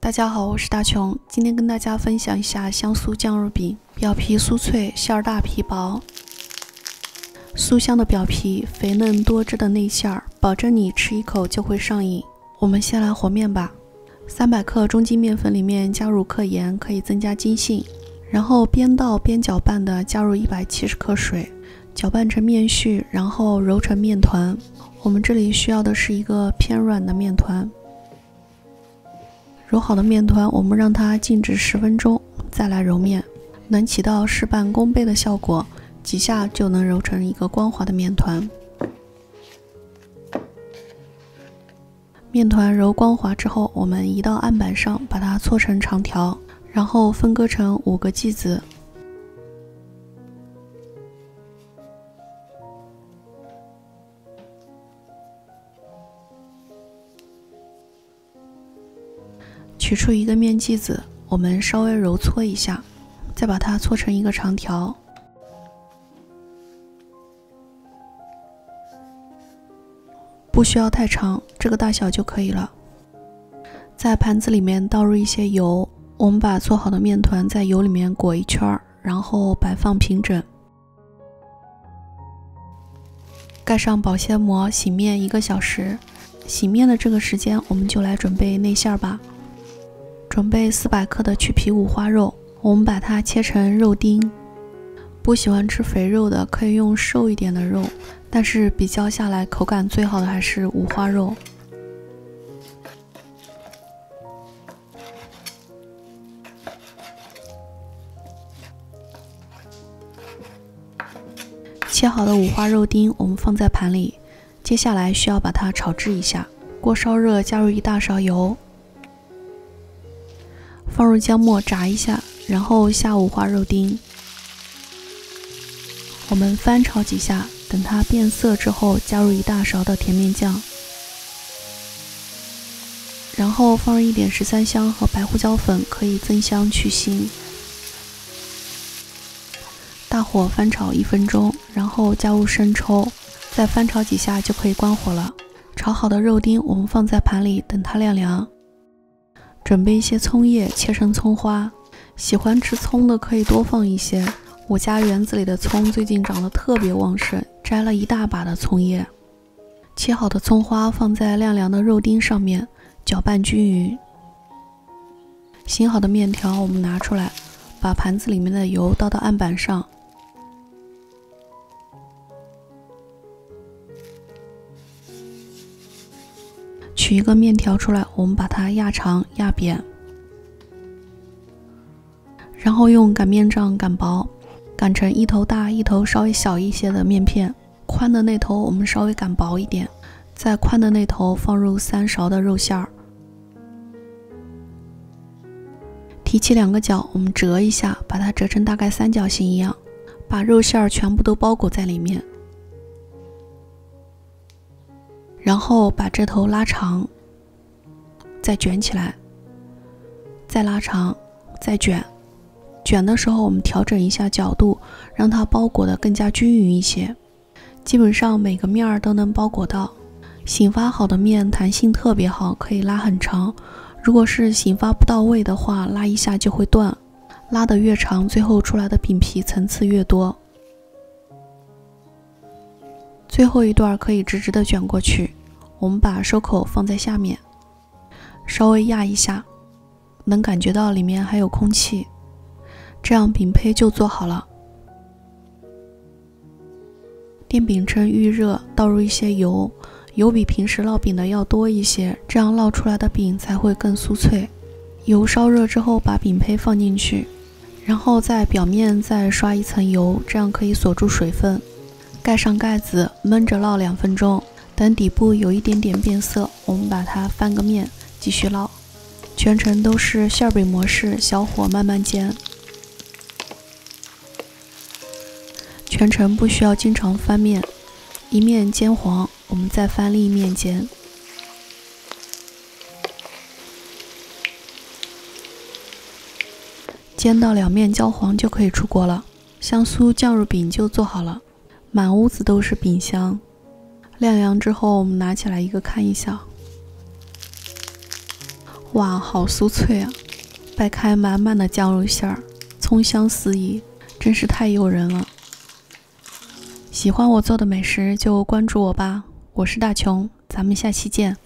大家好，我是大琼，今天跟大家分享一下香酥酱肉饼，表皮酥脆，馅儿大皮薄，酥香的表皮，肥嫩多汁的内馅儿，保证你吃一口就会上瘾。我们先来和面吧，300克中筋面粉里面加入克盐，可以增加筋性，然后边倒边搅拌的加入170克水，搅拌成面絮，然后揉成面团。我们这里需要的是一个偏软的面团。揉好的面团，我们让它静置10分钟，再来揉面，能起到事半功倍的效果，几下就能揉成一个光滑的面团。面团揉光滑之后，我们移到案板上，把它搓成长条，然后分割成5个剂子。取出一个面剂子，我们稍微揉搓一下，再把它搓成一个长条。不需要太长，这个大小就可以了。在盘子里面倒入一些油，我们把做好的面团在油里面裹一圈，然后摆放平整。盖上保鲜膜，醒面1个小时。醒面的这个时间，我们就来准备内馅吧。准备400克的去皮五花肉，我们把它切成肉丁。不喜欢吃肥肉的可以用瘦一点的肉，但是比较下来口感最好的还是五花肉。切好的五花肉丁我们放在盘里，接下来需要把它炒制一下。锅烧热，加入1大勺油，放入姜末炸一下，然后下五花肉丁。我们翻炒几下，等它变色之后，加入1大勺的甜面酱，然后放入一点13香和白胡椒粉，可以增香去腥。大火翻炒1分钟，然后加入生抽，再翻炒几下就可以关火了。炒好的肉丁我们放在盘里，等它晾凉。准备一些葱叶，切成葱花，喜欢吃葱的可以多放一些。我家园子里的葱最近长得特别旺盛，摘了1大把的葱叶。切好的葱花放在晾凉的肉丁上面，搅拌均匀。醒好的面条我们拿出来，把盘子里面的油倒到案板上。取一个面条出来，我们把它压长压扁，然后用擀面杖擀薄，擀成一头大一头稍微小一些的面片，宽的那头我们稍微擀薄一点，在宽的那头放入3勺的肉馅儿。提起2个角，我们折一下，把它折成大概三角形一样，把肉馅儿全部都包裹在里面。然后把这头拉长，再卷起来，再拉长，再卷。卷的时候我们调整一下角度，让它包裹得更加均匀一些。基本上每个面儿都能包裹到。醒发好的面弹性特别好，可以拉很长。如果是醒发不到位的话，拉一下就会断。拉得越长，最后出来的饼皮层次越多。最后一段可以直直的卷过去，我们把收口放在下面，稍微压一下，能感觉到里面还有空气，这样饼胚就做好了。电饼趁预热，倒入一些油，油比平时烙饼的要多一些，这样烙出来的饼才会更酥脆。油烧热之后，把饼胚放进去，然后在表面再刷一层油，这样可以锁住水分。盖上盖子，焖着烙2分钟，等底部有一点点变色，我们把它翻个面，继续烙。全程都是馅饼模式，小火慢慢煎。全程不需要经常翻面，一面煎黄，我们再翻另一面煎。煎到2面焦黄就可以出锅了，香酥酱肉饼就做好了。满屋子都是饼香。晾凉之后，我们拿起来一个看一下。哇，好酥脆啊！掰开满满的酱肉馅儿，葱香四溢，真是太诱人了。喜欢我做的美食就关注我吧，我是大琼，咱们下期见。